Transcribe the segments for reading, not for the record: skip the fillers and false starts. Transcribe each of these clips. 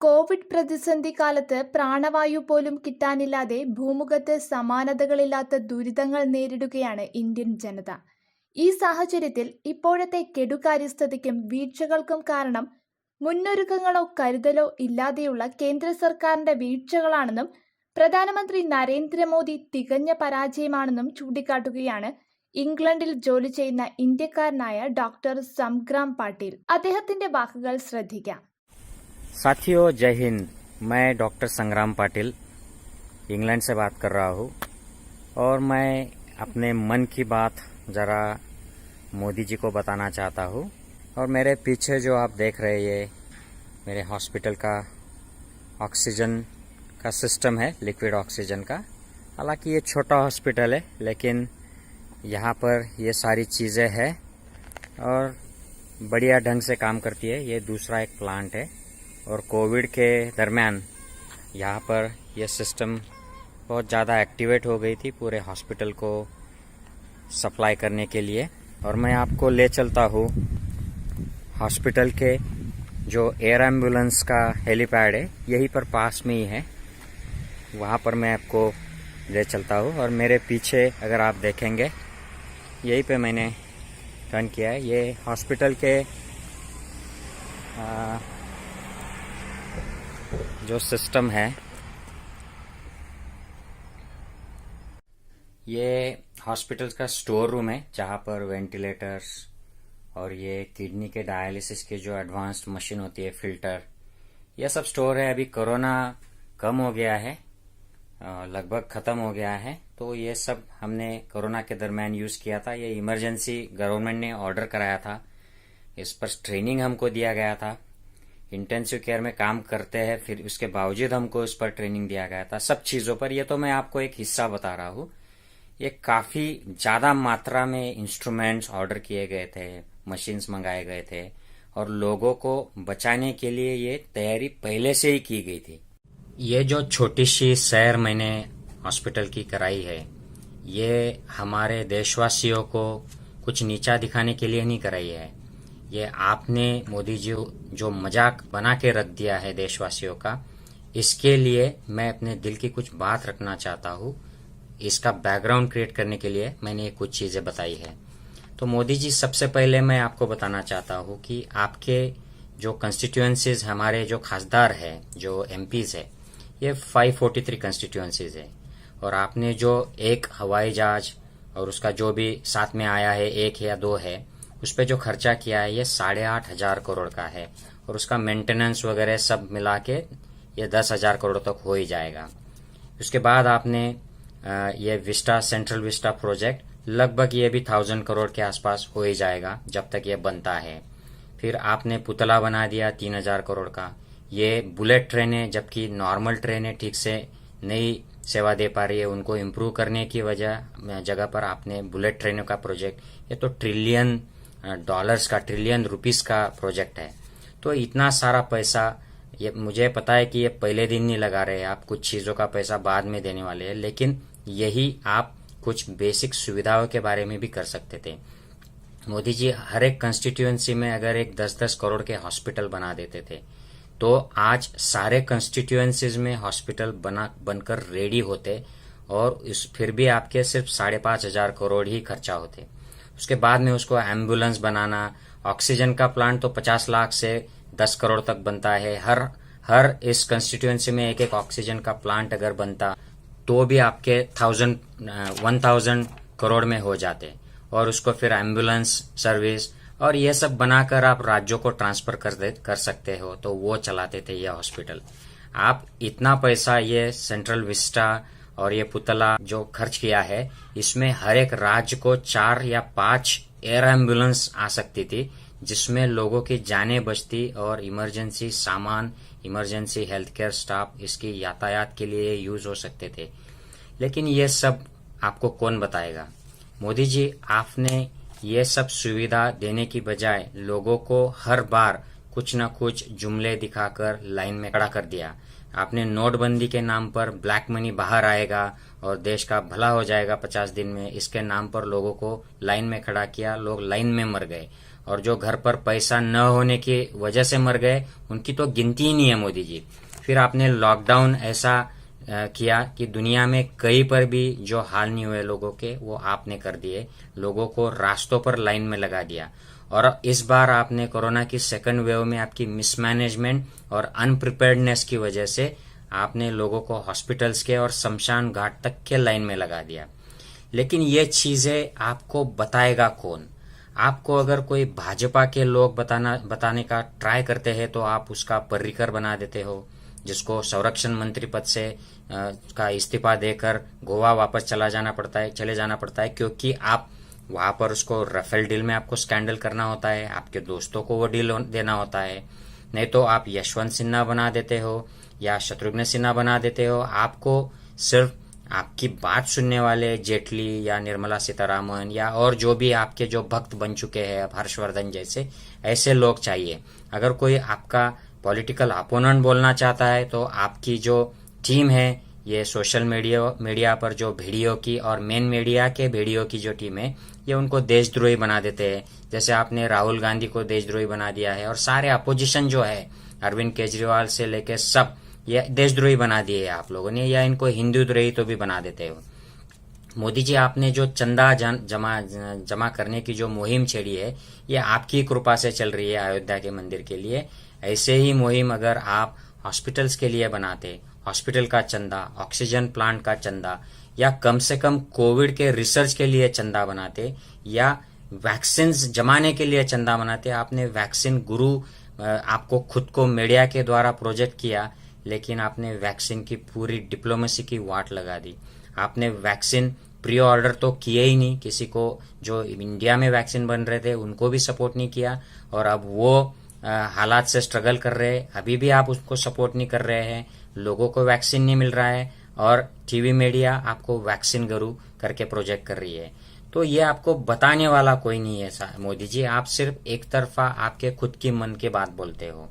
Covid പ്രതിസന്ധി കാലത്ത് പ്രാണവായു പോലും കിട്ടാനില്ലാതെ ഭൂമുഖത്ത് സമാനതകളില്ലാത്ത ദുരിതങ്ങൾ നേരിടുകയാണ് ഇന്ത്യൻ ജനത. ഈ സാഹചര്യത്തിൽ ഇപ്പോഴത്തെ കെടുകാര്യസ്ഥതയ്ക്കും വീഴ്ചകൾക്കും കാരണം മുന്നൊരുക്കങ്ങളോ കരുതലോ ഇല്ലാതെയുള്ള കേന്ദ്ര സർക്കാരിന്റെ വീഴ്ചകളാണെന്നും പ്രധാനമന്ത്രി നരേന്ദ്രമോദി തികഞ്ഞ പരാജയമാണെന്നും ചൂണ്ടിക്കാട്ടുകയാണ് ഇംഗ്ലണ്ടിൽ ജോലി ചെയ്യുന്ന ഇന്ത്യക്കാരനായ ഡോക്ടർ സംഗ്രാം പാട്ടീൽ. അദ്ദേഹത്തിന്റെ വാക്കുകൾ ശ്രദ്ധിക്കാം. साथियों, जय हिंद। मैं डॉक्टर संग्राम पाटिल इंग्लैंड से बात कर रहा हूँ और मैं अपने मन की बात ज़रा मोदी जी को बताना चाहता हूँ। और मेरे पीछे जो आप देख रहे हैं ये मेरे हॉस्पिटल का ऑक्सीजन का सिस्टम है, लिक्विड ऑक्सीजन का। हालांकि ये छोटा हॉस्पिटल है लेकिन यहाँ पर ये सारी चीज़ें हैं और बढ़िया ढंग से काम करती है। ये दूसरा एक प्लांट है और कोविड के दरमियान यहाँ पर यह सिस्टम बहुत ज़्यादा एक्टिवेट हो गई थी पूरे हॉस्पिटल को सप्लाई करने के लिए। और मैं आपको ले चलता हूँ हॉस्पिटल के जो एयर एम्बुलेंस का हेलीपैड है, यहीं पर पास में ही है, वहाँ पर मैं आपको ले चलता हूँ। और मेरे पीछे अगर आप देखेंगे यहीं पे मैंने टर्न किया है। ये हॉस्पिटल के जो सिस्टम है, ये हॉस्पिटल का स्टोर रूम है जहाँ पर वेंटिलेटर्स और ये किडनी के डायलिसिस के जो एडवांस्ड मशीन होती है, फिल्टर, ये सब स्टोर है। अभी कोरोना कम हो गया है, लगभग खत्म हो गया है, तो ये सब हमने कोरोना के दरमियान यूज किया था। ये इमरजेंसी गवर्नमेंट ने ऑर्डर कराया था, इस पर ट्रेनिंग हमको दिया गया था। इंटेंसिव केयर में काम करते हैं, फिर उसके बावजूद हमको इस पर ट्रेनिंग दिया गया था, सब चीजों पर। ये तो मैं आपको एक हिस्सा बता रहा हूँ। ये काफी ज्यादा मात्रा में इंस्ट्रूमेंट्स ऑर्डर किए गए थे, मशीन्स मंगाए गए थे और लोगों को बचाने के लिए ये तैयारी पहले से ही की गई थी। ये जो छोटी सी सैर मैंने हॉस्पिटल की कराई है, ये हमारे देशवासियों को कुछ नीचा दिखाने के लिए नहीं कराई है। ये आपने मोदी जी जो मजाक बना के रख दिया है देशवासियों का, इसके लिए मैं अपने दिल की कुछ बात रखना चाहता हूँ। इसका बैकग्राउंड क्रिएट करने के लिए मैंने कुछ चीजें बताई है। तो मोदी जी, सबसे पहले मैं आपको बताना चाहता हूँ कि आपके जो कंस्टिट्यूएंसीज, हमारे जो खासदार है, जो एमपीज है, ये 543 कंस्टिट्यूएंसीज है। और आपने जो एक हवाई जहाज और उसका जो भी साथ में आया है, एक या दो है, उस पर जो खर्चा किया है ये 8,500 करोड़ का है। और उसका मेंटेनेंस वगैरह सब मिला के ये 10,000 करोड़ तक हो ही जाएगा। उसके बाद आपने ये विस्टा, सेंट्रल विस्टा प्रोजेक्ट, लगभग ये भी 1,000 करोड़ के आसपास हो ही जाएगा जब तक ये बनता है। फिर आपने पुतला बना दिया 3,000 करोड़ का। ये बुलेट ट्रेनें, जबकि नॉर्मल ट्रेनें ठीक से नहीं सेवा दे पा रही है, उनको इम्प्रूव करने की जगह पर आपने बुलेट ट्रेनों का प्रोजेक्ट, ये तो ट्रिलियन डॉलर्स का, ट्रिलियन रुपीस का प्रोजेक्ट है। तो इतना सारा पैसा, ये मुझे पता है कि ये पहले दिन नहीं लगा रहे हैं, आप कुछ चीजों का पैसा बाद में देने वाले हैं, लेकिन यही आप कुछ बेसिक सुविधाओं के बारे में भी कर सकते थे। मोदी जी हर एक कंस्टिट्यूएंसी में अगर एक 10-10 करोड़ के हॉस्पिटल बना देते थे तो आज सारे कंस्टिट्यूएंसीज में हॉस्पिटल बनकर रेडी होते और फिर भी आपके सिर्फ 5,500 करोड़ ही खर्चा होते। उसके बाद में उसको एम्बुलेंस बनाना, ऑक्सीजन का प्लांट तो 50 लाख से 10 करोड़ तक बनता है। हर इस कंस्टिट्यूएंसी में एक एक ऑक्सीजन का प्लांट अगर बनता तो भी आपके 1,000 करोड़ में हो जाते। और उसको फिर एम्बुलेंस सर्विस और ये सब बनाकर आप राज्यों को ट्रांसफर कर सकते हो, तो वो चलाते थे ये हॉस्पिटल। आप इतना पैसा ये सेंट्रल विस्टा और ये पुतला जो खर्च किया है, इसमें हर एक राज्य को 4 या 5 एयर एम्बुलेंस आ सकती थी, जिसमें लोगों की जानें बचती और इमरजेंसी सामान, इमरजेंसी हेल्थ केयर स्टाफ इसकी यातायात के लिए यूज हो सकते थे। लेकिन ये सब आपको कौन बताएगा? मोदी जी, आपने ये सब सुविधा देने की बजाय लोगों को हर बार कुछ न कुछ जुमले दिखाकर लाइन में खड़ा कर दिया। आपने नोटबंदी के नाम पर ब्लैक मनी बाहर आएगा और देश का भला हो जाएगा 50 दिन में, इसके नाम पर लोगों को लाइन में खड़ा किया, लोग लाइन में मर गए। और जो घर पर पैसा न होने की वजह से मर गए उनकी तो गिनती ही नहीं है मोदी जी। फिर आपने लॉकडाउन ऐसा किया कि दुनिया में कहीं पर भी जो हाल नहीं हुए लोगों के वो आपने कर दिए, लोगों को रास्तों पर लाइन में लगा दिया। और इस बार आपने कोरोना की सेकंड वेव में आपकी मिसमैनेजमेंट और अनप्रिपेयर्डनेस की वजह से आपने लोगों को हॉस्पिटल्स के और शमशान घाट तक के लाइन में लगा दिया। लेकिन ये चीजें आपको बताएगा कौन? आपको अगर कोई भाजपा के लोग बताने का ट्राई करते हैं तो आप उसका पर्रिकर बना देते हो, जिसको संरक्षण मंत्री पद से का इस्तीफा देकर गोवा वापस चले जाना पड़ता है क्योंकि आप वहां पर उसको राफेल डील में आपको स्कैंडल करना होता है, आपके दोस्तों को वो डील देना होता है। नहीं तो आप यशवंत सिन्हा बना देते हो या शत्रुघ्न सिन्हा बना देते हो। आपको सिर्फ आपकी बात सुनने वाले जेटली या निर्मला सीतारामन या और जो भी आपके जो भक्त बन चुके हैं हर्षवर्धन जैसे, ऐसे लोग चाहिए। अगर कोई आपका पॉलिटिकल अपोनेंट बोलना चाहता है तो आपकी जो टीम है, ये सोशल मीडिया पर जो वीडियो की और मेन मीडिया के वीडियो की जो टीम है, ये उनको देशद्रोही बना देते हैं। जैसे आपने राहुल गांधी को देशद्रोही बना दिया है और सारे अपोजिशन जो है अरविंद केजरीवाल से लेके सब ये देशद्रोही बना दिए आप लोगों ने, या इनको हिंदुद्रोही तो भी बना देते हो। मोदी जी, आपने जो चंदा जमा करने की जो मुहिम छेड़ी है, ये आपकी कृपा से चल रही है अयोध्या के मंदिर के लिए। ऐसे ही मुहिम अगर आप हॉस्पिटल्स के लिए बनाते, हॉस्पिटल का चंदा, ऑक्सीजन प्लांट का चंदा, या कम से कम कोविड के रिसर्च के लिए चंदा बनाते, या वैक्सीन जमाने के लिए चंदा बनाते। आपने वैक्सीन गुरु आपको खुद को मीडिया के द्वारा प्रोजेक्ट किया, लेकिन आपने वैक्सीन की पूरी डिप्लोमेसी की वाट लगा दी। आपने वैक्सीन प्री ऑर्डर तो किए ही नहीं, किसी को जो इंडिया में वैक्सीन बन रहे थे उनको भी सपोर्ट नहीं किया, और अब वो हालात से स्ट्रगल कर रहे हैं, अभी भी आप उसको सपोर्ट नहीं कर रहे हैं। लोगों को वैक्सीन नहीं मिल रहा है और टीवी मीडिया आपको वैक्सीन गुरु करके प्रोजेक्ट कर रही है। तो ये आपको बताने वाला कोई नहीं है मोदी जी, आप सिर्फ एक तरफा आपके खुद की मन की बात बोलते हो।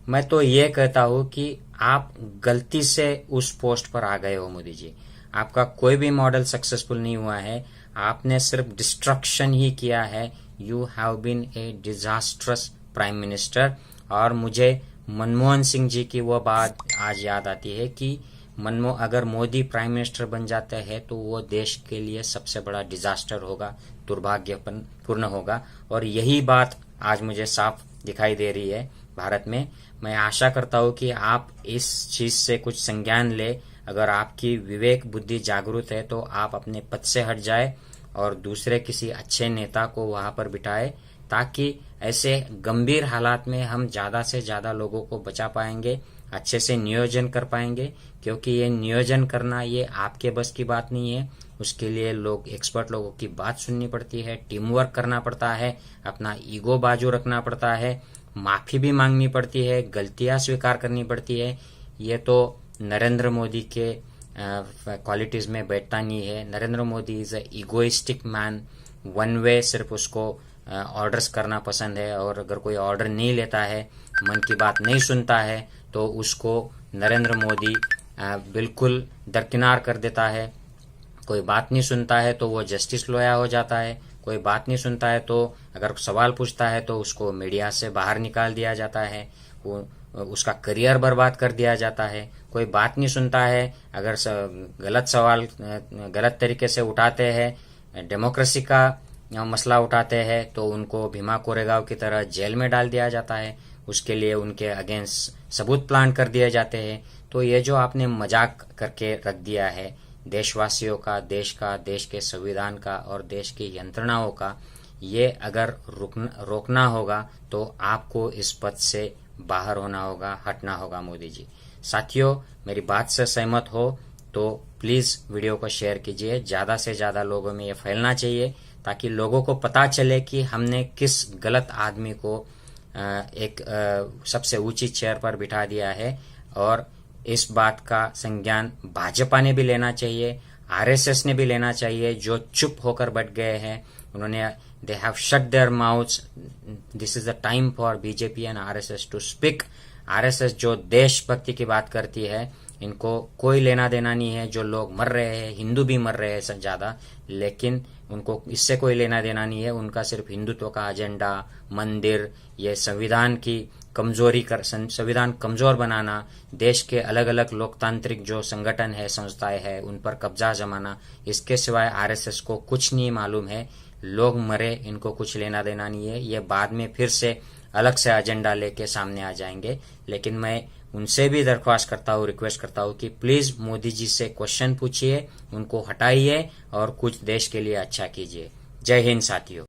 मैं तो ये कहता हूं कि आप गलती से उस पोस्ट पर आ गए हो मोदी जी। आपका कोई भी मॉडल सक्सेसफुल नहीं हुआ है, आपने सिर्फ डिस्ट्रक्शन ही किया है। You have been a disastrous prime minister. और मुझे मनमोहन सिंह जी की वो बात आज याद आती है कि अगर मोदी प्राइम मिनिस्टर बन जाता है तो वो देश के लिए सबसे बड़ा डिजास्टर होगा, दुर्भाग्यपूर्ण होगा। और यही बात आज मुझे साफ दिखाई दे रही है भारत में। मैं आशा करता हूं कि आप इस चीज से कुछ संज्ञान ले। अगर आपकी विवेक बुद्धि जागरूक है तो आप अपने पद से हट जाए और दूसरे किसी अच्छे नेता को वहां पर बिठाए, ताकि ऐसे गंभीर हालात में हम ज्यादा से ज्यादा लोगों को बचा पाएंगे, अच्छे से नियोजन कर पाएंगे। क्योंकि ये नियोजन करना ये आपके बस की बात नहीं है, उसके लिए एक्सपर्ट लोगों की बात सुननी पड़ती है, टीम वर्क करना पड़ता है, अपना ईगो बाजू रखना पड़ता है, माफी भी मांगनी पड़ती है, गलतियां स्वीकार करनी पड़ती है। ये तो नरेंद्र मोदी के क्वालिटीज में बैठता नहीं है। Narendra Modi is a egoistic man, one way, सिर्फ उसको ऑर्डर्स करना पसंद है, और अगर कोई ऑर्डर नहीं लेता है, मन की बात नहीं सुनता है, तो उसको नरेंद्र मोदी बिल्कुल दरकिनार कर देता है। कोई बात नहीं सुनता है तो वो जस्टिस लॉयर हो जाता है, कोई बात नहीं सुनता है तो अगर सवाल पूछता है तो उसको मीडिया से बाहर निकाल दिया जाता है, उसका करियर बर्बाद कर दिया जाता है। कोई बात नहीं सुनता है, अगर गलत सवाल गलत तरीके से उठाते हैं, डेमोक्रेसी का मसला उठाते हैं, तो उनको भीमा कोरेगांव की तरह जेल में डाल दिया जाता है। उसके लिए उनके अगेंस्ट सबूत प्लान कर दिए जाते हैं। तो ये जो आपने मजाक करके रख दिया है देशवासियों का, देश के संविधान का और देश की यंत्रणाओं का, ये अगर रोकना होगा तो आपको इस पद से बाहर होना होगा, हटना होगा मोदी जी। साथियों, मेरी बात से सहमत हो तो प्लीज वीडियो को शेयर कीजिए, ज्यादा से ज्यादा लोगों में ये फैलना चाहिए, ताकि लोगों को पता चले कि हमने किस गलत आदमी को एक सबसे ऊंची चेयर पर बिठा दिया है। और इस बात का संज्ञान भाजपा ने भी लेना चाहिए, आरएसएस ने भी लेना चाहिए, जो चुप होकर बैठ गए हैं। उन्होंने they have shut their mouths. This is the time for BJP and RSS to speak. RSS जो देशभक्ति की बात करती है, इनको कोई लेना देना नहीं है। जो लोग मर रहे हैं, हिंदू भी मर रहे हैं ज्यादा, लेकिन उनको इससे कोई लेना देना नहीं है। उनका सिर्फ हिंदुत्व का एजेंडा, मंदिर, ये संविधान कमजोर बनाना, देश के अलग अलग लोकतांत्रिक जो संगठन है, संस्थाएं है, उन पर कब्जा जमाना, इसके सिवाय आरएसएस को कुछ नहीं मालूम है। लोग मरे, इनको कुछ लेना देना नहीं है। ये बाद में फिर से अलग से एजेंडा लेके सामने आ जाएंगे। लेकिन मैं उनसे भी दरख्वास्त करता हूँ, रिक्वेस्ट करता हूँ कि प्लीज मोदी जी से क्वेश्चन पूछिए, उनको हटाइए और कुछ देश के लिए अच्छा कीजिए। जय हिंद साथियों।